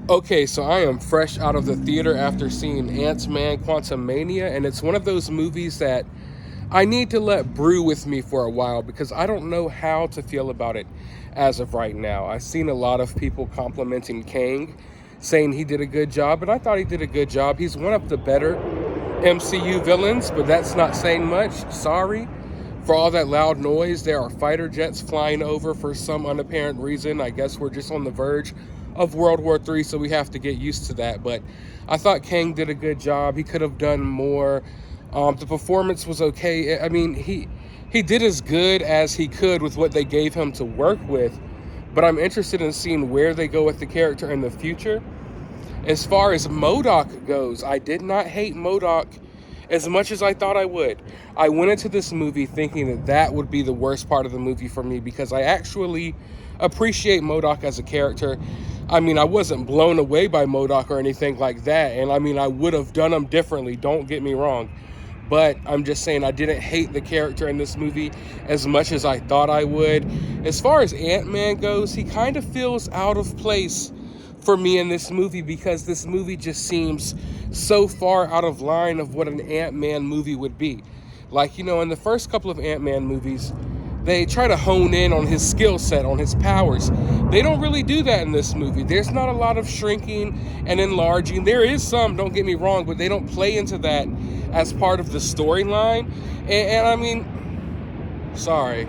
Okay, so I am fresh out of the theater after seeing Ant-Man Quantumania, and it's one of those movies that I need to let brew with me for a while because I don't know how to feel about it as of right now. I've seen a lot of people complimenting Kang, saying he did a good job, and I thought he did a good job. He's one of the better MCU villains, but that's not saying much. Sorry for all that loud noise. There are fighter jets flying over for some unapparent reason. I guess we're just on the verge of World War III, so we have to get used to that. But I thought Kang did a good job. He could have done more. The performance was okay. I mean, he did as good as he could with what they gave him to work with. But I'm interested in seeing where they go with the character in the future. As far as MODOK goes, I did not hate MODOK as much as I thought I would. I went into this movie thinking that that would be the worst part of the movie for me because I actually appreciate MODOK as a character. I mean, I wasn't blown away by MODOK or anything like that, and I mean, I would have done him differently, don't get me wrong. But I'm just saying I didn't hate the character in this movie as much as I thought I would. As far as Ant-Man goes, he kind of feels out of place for me in this movie because this movie just seems so far out of line of what an Ant-Man movie would be. Like, in the first couple of Ant-Man movies, they try to hone in on his skill set, on his powers. They don't really do that in this movie. There's not a lot of shrinking and enlarging. There is some, don't get me wrong, but they don't play into that as part of the storyline. And I mean, sorry.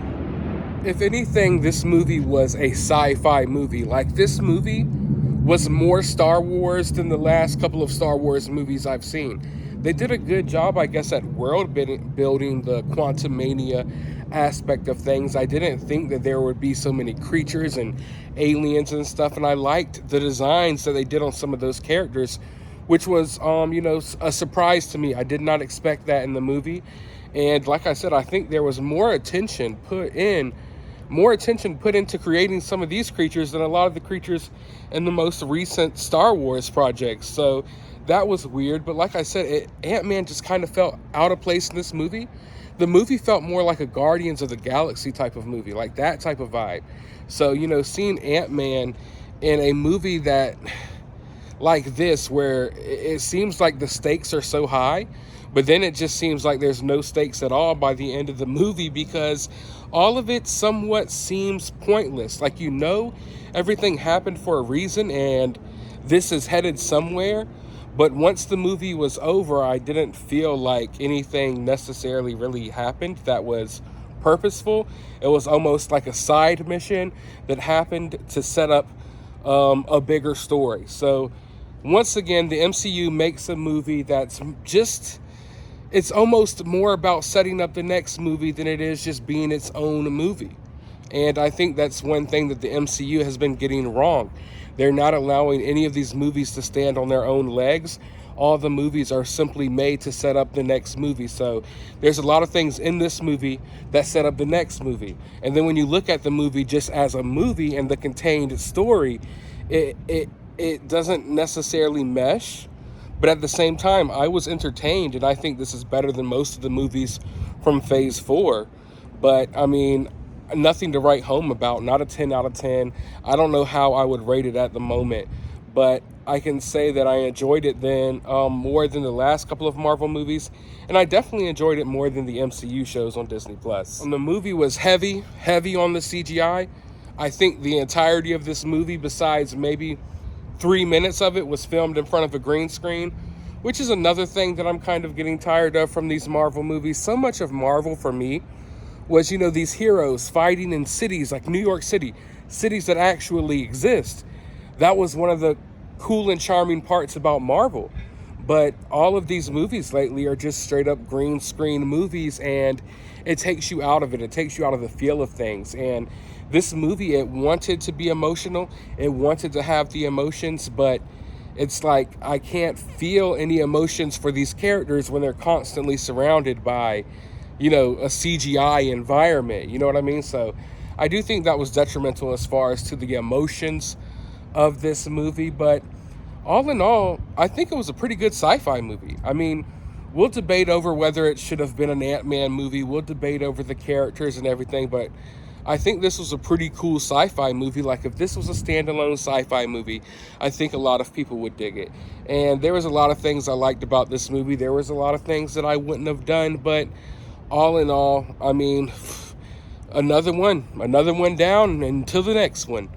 If anything, this movie was a sci-fi movie. Like, this movie was more Star Wars than the last couple of Star Wars movies I've seen. They did a good job, I guess, at world building the Quantumania aspect of things. I didn't think that there would be so many creatures and aliens and stuff, and I liked the designs that they did on some of those characters, which was, a surprise to me. I did not expect that in the movie, and like I said, I think there was more attention put into creating some of these creatures than a lot of the creatures in the most recent Star Wars projects. So that was weird. But like I said, Ant-Man just kind of felt out of place in this movie. The movie felt more like a Guardians of the Galaxy type of movie, like that type of vibe. So, seeing Ant-Man in a movie that like this, where it seems like the stakes are so high, but then it just seems like there's no stakes at all by the end of the movie because all of it somewhat seems pointless. Like, everything happened for a reason and this is headed somewhere. But once the movie was over, I didn't feel like anything necessarily really happened that was purposeful. It was almost like a side mission that happened to set up a bigger story. So once again, the MCU makes a movie that's just, it's almost more about setting up the next movie than it is just being its own movie. And I think that's one thing that the MCU has been getting wrong. They're not allowing any of these movies to stand on their own legs. All the movies are simply made to set up the next movie. So there's a lot of things in this movie that set up the next movie. And then when you look at the movie just as a movie and the contained story, it doesn't necessarily mesh. But at the same time, I was entertained, and I think this is better than most of the movies from Phase 4. But, I mean, nothing to write home about. Not a 10 out of 10. I don't know how I would rate it at the moment. But I can say that I enjoyed it then more than the last couple of Marvel movies. And I definitely enjoyed it more than the MCU shows on Disney+. The movie was heavy on the CGI. I think the entirety of this movie, besides maybe 3 minutes of it, was filmed in front of a green screen, which is another thing that I'm kind of getting tired of from these Marvel movies. So much of Marvel for me was, these heroes fighting in cities like New York City, cities that actually exist. That was one of the cool and charming parts about Marvel. But all of these movies lately are just straight up green screen movies, and it takes you out of it. It takes you out of the feel of things. And this movie, it wanted to be emotional. It wanted to have the emotions, but it's like I can't feel any emotions for these characters when they're constantly surrounded by, a CGI environment. You know what I mean? So I do think that was detrimental as far as to the emotions of this movie. But all in all, I think it was a pretty good sci-fi movie. I mean, we'll debate over whether it should have been an Ant-Man movie. We'll debate over the characters and everything, but I think this was a pretty cool sci-fi movie. Like, if this was a standalone sci-fi movie, I think a lot of people would dig it. And there was a lot of things I liked about this movie. There was a lot of things that I wouldn't have done, but all in all, I mean, another one down until the next one.